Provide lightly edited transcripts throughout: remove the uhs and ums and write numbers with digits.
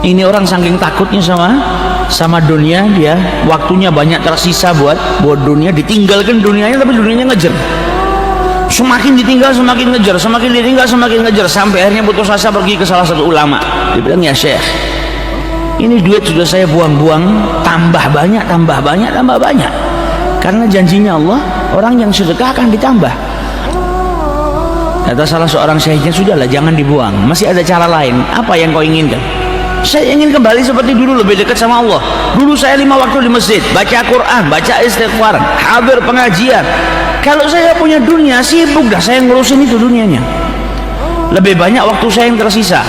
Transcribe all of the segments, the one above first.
Ini orang saking takutnya sama dunia, dia waktunya banyak tersisa buat dunia, ditinggalkan dunianya, tapi dunianya ngejar. Semakin ditinggal semakin ngejar, semakin ditinggal semakin ngejar, sampai akhirnya putus asa pergi ke salah satu ulama. Dia bilang, ya Syekh, ini duit sudah saya buang-buang, tambah banyak, tambah banyak, tambah banyak. Karena janjinya Allah, orang yang sedekah akan ditambah. Kata salah seorang syekhnya, sudahlah jangan dibuang, masih ada cara lain. Apa yang kau inginkan? Saya ingin kembali seperti dulu, lebih dekat sama Allah. Dulu saya 5 waktu di masjid, baca Quran, baca istighfar, hadir pengajian. Kalau saya punya dunia, sibuk dah saya ngurusin itu dunianya. Lebih banyak waktu saya yang tersisa.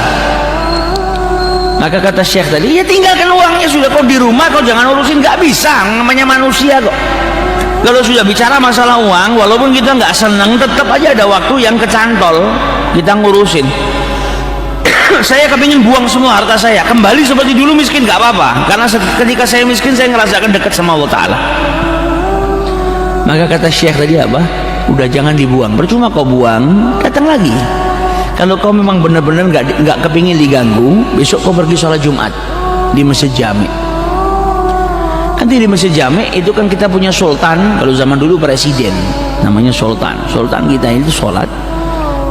Maka kata Syekh tadi, ya tinggalkan uangnya sudah, kau di rumah kau jangan urusin, nggak bisa, namanya manusia kok. Kalau sudah bicara masalah uang, walaupun kita nggak senang, tetap aja ada waktu yang kecantol kita ngurusin. Saya kepingin buang semua harta saya, kembali seperti dulu miskin, nggak apa-apa, karena ketika saya miskin saya ngerasakan dekat sama Allah Ta'ala. Maka kata Syekh tadi apa? Udah jangan dibuang, percuma kau buang, datang lagi. Kalau kau memang benar-benar nggak kepingin diganggu, besok kau pergi sholat Jumat di Masjid Jami. Nanti di Masjid Jami itu kan kita punya sultan, kalau zaman dulu presiden, namanya sultan. Sultan kita itu sholat,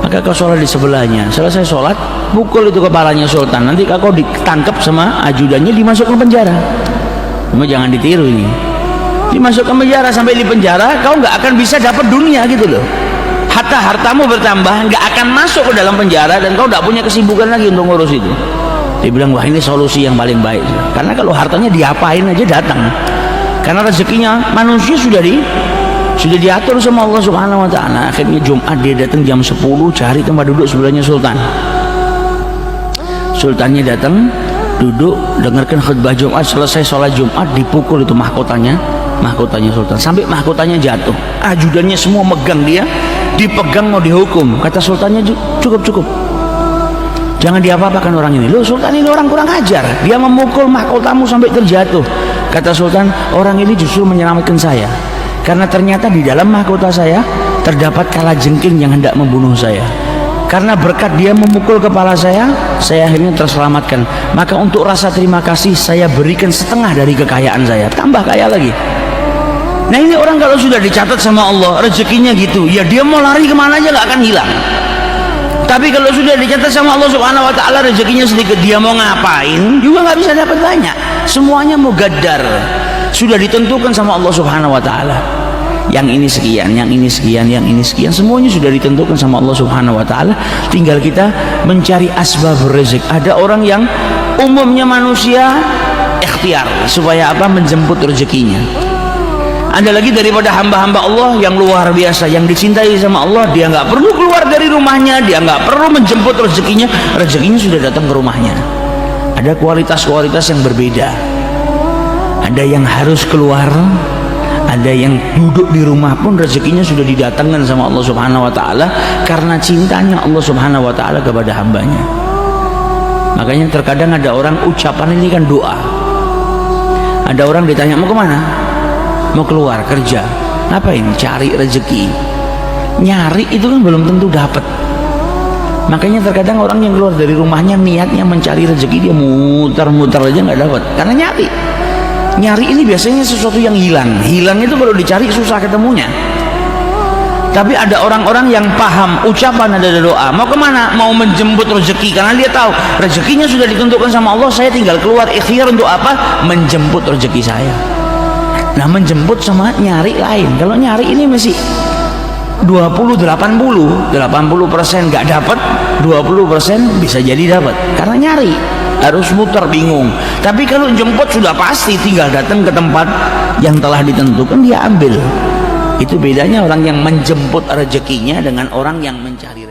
maka kau sholat di sebelahnya. Selesai sholat, pukul itu kepalanya sultan. Nanti kau ditangkap sama ajudannya, dimasukkan penjara. Cuma jangan ditiru ini. Dimasukkan penjara, sampai di penjara kau nggak akan bisa dapat dunia gitu loh. Hatta hartamu bertambah, nggak akan masuk ke dalam penjara, dan kau nggak punya kesibukan lagi untuk ngurus itu. Dia bilang, wah ini solusi yang paling baik. Karena kalau hartanya diapain aja datang. Karena rezekinya manusia sudah diatur sama Allah Subhanahu wa Ta'ala. Akhirnya Jumat dia datang jam 10, cari tempat duduk sebelahnya sultan. Sultannya datang, duduk, dengarkan khutbah Jumat. Selesai sholat Jumat, dipukul itu mahkotanya sultan, sampai mahkotanya jatuh. Ajudannya semua megang dia, dipegang mau dihukum. Kata sultannya, cukup, jangan diapa-apakan orang ini. Loh, sultan ini orang kurang ajar, dia memukul mahkotamu sampai terjatuh. Kata sultan, orang ini justru menyelamatkan saya, karena ternyata di dalam mahkota saya terdapat kalajengking yang hendak membunuh saya. Karena berkat dia memukul kepala saya akhirnya terselamatkan. Maka untuk rasa terima kasih, saya berikan setengah dari kekayaan saya, tambah kaya lagi. Nah ini orang kalau sudah dicatat sama Allah rezekinya gitu, ya dia mau lari kemana aja nggak akan hilang. Tapi kalau sudah dicatat sama Allah Subhanahu wa Ta'ala rezekinya sedikit, dia mau ngapain juga nggak bisa dapat banyak. Semuanya mugaddar, sudah ditentukan sama Allah Subhanahu wa Ta'ala. Yang ini sekian, yang ini sekian, yang ini sekian, semuanya sudah ditentukan sama Allah Subhanahu wa Ta'ala. Tinggal kita mencari asbab rezeki. Ada orang yang umumnya manusia ikhtiar supaya apa? Menjemput rezekinya. Ada lagi daripada hamba-hamba Allah yang luar biasa, yang dicintai sama Allah, dia nggak perlu keluar dari rumahnya, dia nggak perlu menjemput rezekinya sudah datang ke rumahnya. Ada kualitas-kualitas yang berbeda. Ada yang harus keluar, ada yang duduk di rumah pun rezekinya sudah didatangkan sama Allah Subhanahu wa Ta'ala, karena cintanya Allah Subhanahu wa Ta'ala kepada hambanya. Makanya terkadang ada orang, ucapan ini kan doa. Ada orang ditanya, mau kemana? Mau keluar kerja. Ngapain? Cari rezeki. Nyari itu kan belum tentu dapat. Makanya terkadang orang yang keluar dari rumahnya niatnya mencari rezeki, dia muter-muter aja nggak dapat, karena nyari ini biasanya sesuatu yang hilang itu kalau dicari susah ketemunya. Tapi ada orang-orang yang paham ucapan ada doa, mau kemana? Mau menjemput rezeki, karena dia tahu rezekinya sudah ditentukan sama Allah, saya tinggal keluar ikhtiar untuk apa? Menjemput rezeki saya. Nah menjemput sama nyari lain. Kalau nyari ini masih 20-80% nggak dapat, 20% bisa jadi dapat, karena nyari harus muter bingung. Tapi kalau jemput sudah pasti, tinggal datang ke tempat yang telah ditentukan, dia ambil. Itu bedanya orang yang menjemput rezekinya dengan orang yang mencari.